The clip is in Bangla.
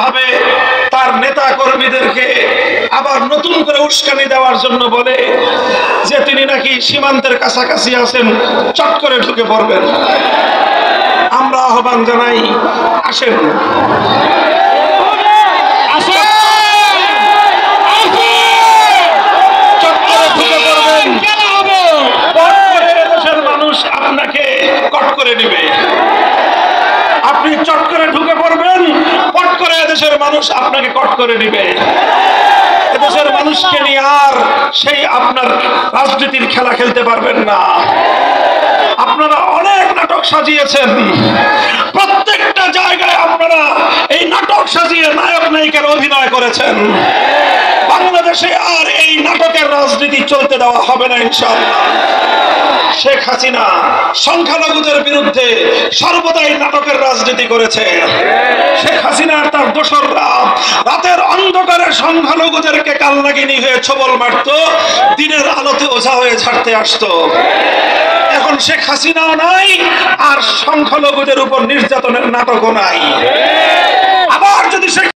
ভাবে তার নেতা কর্মীদেরকে আবার নতুন করে উস্কানি দেওয়ার জন্য বলে যে তিনি নাকি সীমান্তের কাছাকাছি আছেন, চট করে ঢুকে পড়বেন। আমরা আহ্বান জানাই, আসেন, আপনাকে কট করে নিবে। আপনি চট করে ঢুকে পড়বেন, পট করে এদেশের মানুষ আপনাকে কট করে নিবে। এদেশের মানুষকে নিয়ে আর সেই আপনার রাজনীতির খেলা খেলতে পারবেন না। আপনারা অনেক নাটক সাজিয়েছেন, প্রত্যেকটা জায়গায় আপনারা এই নাটক সাজিয়ে নায়ক নায়িকার অভিনয় করেছেন। বাংলাদেশে আর এই নাটকের রাজনীতি চলতে দেওয়া হবে না ইনশাআল্লাহ। শেখ হাসিনা সংখ্যালঘুদের বিরুদ্ধে সর্বদাই নাটকের রাজনীতি করেছে। শেখ হাসিনা আর তার দোসররা রাতের অন্ধকারে সংখ্যালঘুদেরকে কালনাগিনী হয়ে ছোবল মারত, দিনের আলোতে ওঝা হয়ে ছাড়তে আসতো। এখন শেখ হাসিনাও নাই, আর সংখ্যালঘুদের উপর নির্যাতনের নাটকও নাই।